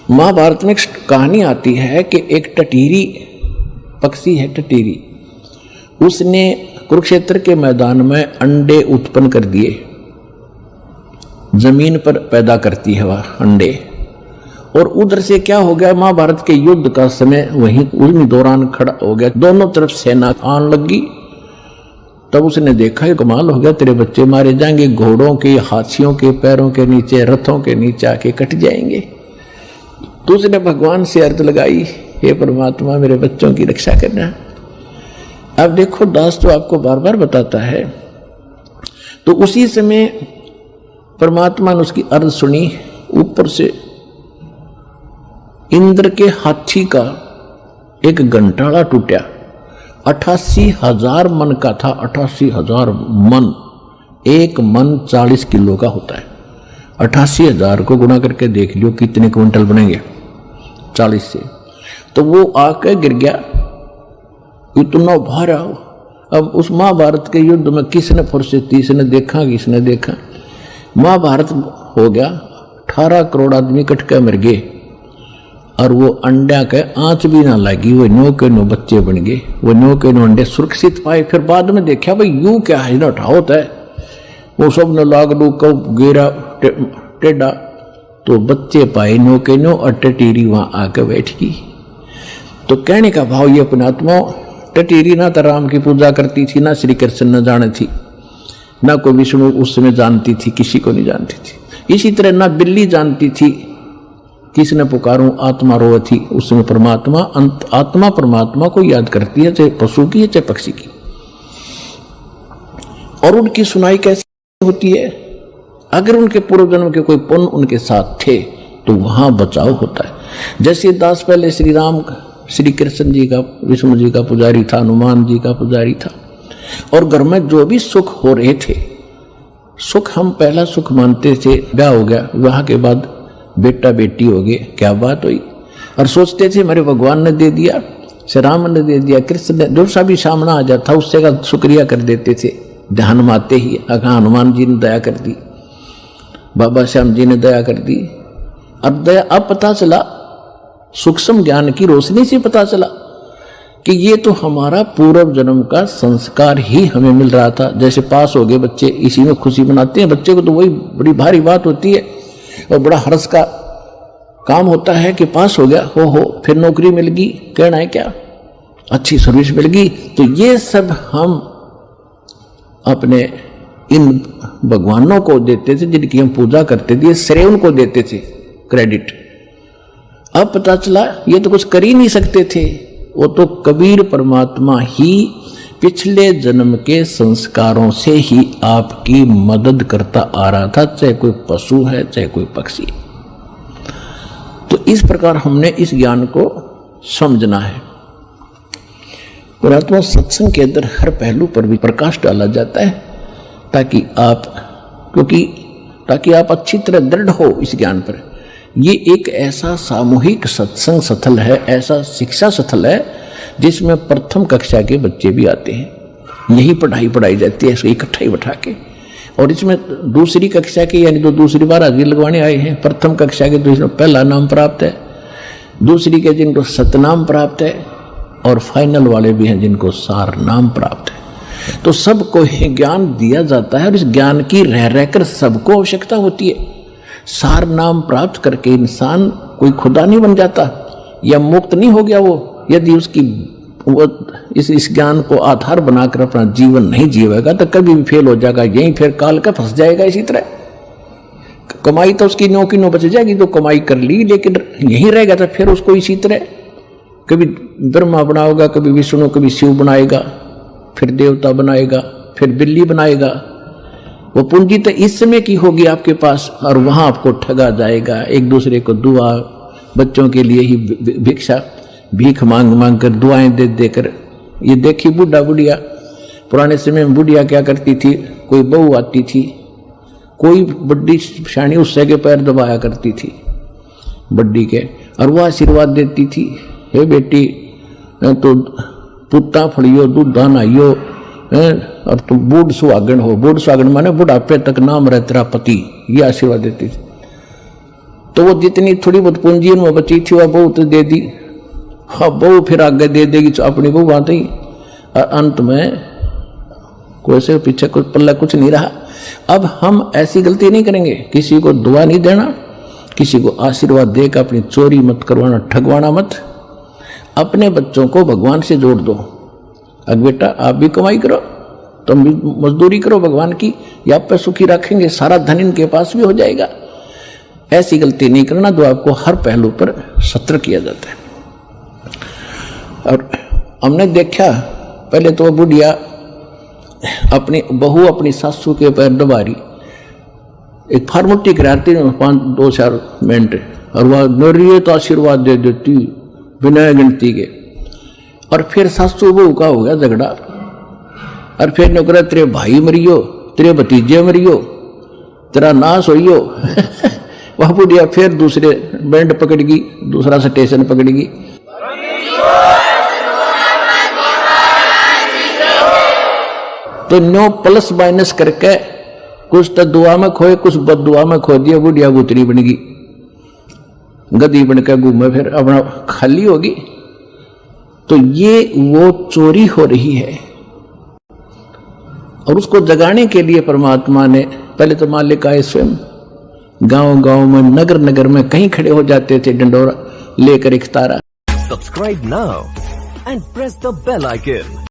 महाभारत में एक कहानी आती है कि एक टटीरी पक्षी है, टटीरी, उसने कुरुक्षेत्र के मैदान में अंडे उत्पन्न कर दिए। जमीन पर पैदा करती है वह अंडे, और उधर से क्या हो गया, महाभारत के युद्ध का समय वहीं उन्हीं दौरान खड़ा हो गया, दोनों तरफ सेना आने लगी। तब उसने देखा, कमाल हो गया, तेरे बच्चे मारे जाएंगे, घोड़ों के, हाथियों के पैरों के नीचे, रथों के नीचे आके कट जाएंगे। तो उसने भगवान से अर्ज लगाई, हे परमात्मा मेरे बच्चों की रक्षा करना। अब देखो दास तो आपको बार बार बताता है। तो उसी समय परमात्मा ने उसकी अर्ज सुनी। ऊपर से इंद्र के हाथी का एक घंटाड़ा टूटा, 88,000 मन का था। 88,000 मन, एक मन 40 किलो का होता है। 88,000 को गुणा करके देख लियो कितने क्विंटल बनेंगे 40 से। तो वो आके गिर गया, इतना भारा। अब उस महाभारत के युद्ध में किसने फुर्सत थी, इसने देखा, किसने देखा। महाभारत हो गया, 18 करोड़ आदमी कट के मर गए, और वो अंडा के आंच भी ना लगी, वो 9 के 9 बच्चे बन गए। वो 9 के 9 अंडे सुरक्षित पाए। फिर बाद में देखा भाई यूं क्या है ना, उठा होता है। वो सब ने लाग लू को गेरा टेढ़ा, तो बच्चे पाए 9 के 9, और टटीरी वहां आकर बैठ गई। तो कहने का भाव ये पुणात्मा, टटीरी ना तो राम की पूजा करती थी, ना श्री कृष्ण न जाने थी, ना कोई विष्णु उस समय जानती थी, किसी को नहीं जानती थी। इसी तरह ना बिल्ली जानती थी किसने पुकारूं, आत्मा रोए थी। उस समय परमात्मा, आत्मा परमात्मा को याद करती है, चाहे पशु की है चाहे पक्षी की। और उनकी सुनाई कैसे होती है, अगर उनके पूर्व जन्म के कोई पुण्य उनके साथ थे तो वहां बचाव होता है। जैसे दास पहले श्री राम, श्री कृष्ण जी का, विष्णु जी का पुजारी था, हनुमान जी का पुजारी था, और घर में जो भी सुख हो रहे थे, सुख हम पहला सुख मानते थे, ब्याह हो गया, विवाह के बाद बेटा बेटी हो गए, क्या बात हुई, और सोचते थे मेरे भगवान ने दे दिया, श्री राम ने दे दिया, कृष्ण ने, जो सा भी सामना आ जाता उससे का शुक्रिया कर देते थे। ध्यान में आते ही हनुमान जी ने दया कर दी, बाबा श्याम जी ने दया कर दी। अब दया, अब पता चला, सूक्ष्म ज्ञान की रोशनी से पता चला कि ये तो हमारा पूर्व जन्म का संस्कार ही हमें मिल रहा था। जैसे पास हो गए बच्चे, इसी में खुशी मनाते हैं। बच्चे को तो वही बड़ी भारी बात होती है और बड़ा हर्ष का काम होता है कि पास हो गया, हो फिर नौकरी मिल गई, कहना है क्या, अच्छी सर्विस मिल गई। तो ये सब हम अपने इन भगवानों को देते थे जिनकी हम पूजा करते थे, श्रेय उनको देते थे, क्रेडिट। अब पता चला ये तो कुछ कर ही नहीं सकते थे, वो तो कबीर परमात्मा ही पिछले जन्म के संस्कारों से ही आपकी मदद करता आ रहा था, चाहे कोई पशु है चाहे कोई पक्षी। तो इस प्रकार हमने इस ज्ञान को समझना है। परमात्मा सत्संग के अंदर हर पहलू पर भी प्रकाश डाला जाता है, ताकि आप अच्छी तरह दृढ़ हो इस ज्ञान पर। ये एक ऐसा सामूहिक सत्संग स्थल है, ऐसा शिक्षा स्थल है जिसमें प्रथम कक्षा के बच्चे भी आते हैं। यही पढ़ाई जाती है, इसको इकट्ठा ही बैठा के। और इसमें दूसरी कक्षा के, यानी तो दूसरी बार हाजिरी लगवाने आए हैं, प्रथम कक्षा के दूसरे पहला नाम प्राप्त है, दूसरी के जिनको सतनाम प्राप्त है, और फाइनल वाले भी हैं जिनको सार नाम प्राप्त है। तो सबको ही ज्ञान दिया जाता है, और इस ज्ञान की रह रहकर सबको आवश्यकता होती है। सार नाम प्राप्त करके इंसान कोई खुदा नहीं बन जाता या मुक्त नहीं हो गया वो, यदि उसकी वो इस ज्ञान को आधार बनाकर अपना जीवन नहीं जीवेगा तो कभी भी फेल हो जाएगा, यहीं फिर काल का फंस जाएगा। इसी तरह कमाई तो उसकी 9 की 9 बच जाएगी, तो कमाई कर ली, लेकिन यहीं रहेगा तो फिर उसको इसी तरह कभी ब्रह्मा बनाएगा, कभी विष्णु, कभी शिव बनाएगा, फिर देवता बनाएगा, फिर बिल्ली बनाएगा। वो पूंजी तो इस समय की होगी आपके पास, और वहां आपको ठगा जाएगा। एक दूसरे को दुआ, बच्चों के लिए ही भिक्षा, भीख मांग मांग कर, दुआएं दे देकर। ये देखी बुढ़ा बुढ़िया, पुराने समय में बुढ़िया क्या करती थी, कोई बहू आती थी, कोई बड्डी शानी उससे के पैर दबाया करती थी बड्डी के, और वह आशीर्वाद देती थी, हे बेटी तो पुत्ता फड़ियो, दूधा नहाइयो, और तुम बूढ़ सुहागन हो। बूढ़ सुहागन माने बुढ़ापे तक नाम रहे तेरा पति, ये आशीर्वाद देती थी। तो वो जितनी थोड़ी बहुत पूंजी उनमें बची थी वह बहू तो दे दी, हाँ बहू फिर आगे दे देगी तो अपनी बहू आते ही, और अंत में कोई से पीछे कुछ पल्ला कुछ नहीं रहा। अब हम ऐसी गलती नहीं करेंगे, किसी को दुआ नहीं देना, किसी को आशीर्वाद देकर अपनी चोरी मत करवाना, ठगवाना मत। अपने बच्चों को भगवान से जोड़ दो। अब बेटा आप भी कमाई करो, तुम भी मजदूरी करो भगवान की, या आप पे सुखी रखेंगे, सारा धन इनके पास भी हो जाएगा। ऐसी गलती नहीं करना जो आपको हर पहलू पर सतर्क किया जाता है। और हमने देखा पहले तो बुढ़िया अपनी बहू अपनी सासू के पैर दबा रही, एक फार्मोटी कराती 5-2-4 मिनट, और वह नरिये तो आशीर्वाद दे देती बिना गिनती के। और फिर सासू बहू का हो गया झगड़ा, और फिर नौकरा तेरे भाई मरियो, तेरे भतीजे मरियो, तेरा नाश होइयो। वह बुढ़िया फिर दूसरे बैंड पकड़गी, दूसरा स्टेशन पकड़गी। तो नो प्लस माइनस करके कुछ तो दुआ में खोए, कुछ बद दुआ में खो दिया, बुढ़िया बुतरी बन गई, गदी बनकर घूमे, फिर अपना खाली होगी। तो ये वो चोरी हो रही है, और उसको जगाने के लिए परमात्मा ने पहले तो मालिक आए स्वयं, गांव गांव में, नगर नगर में कहीं खड़े हो जाते थे डंडोरा लेकर एक तारा। Subscribe now and press the bell icon.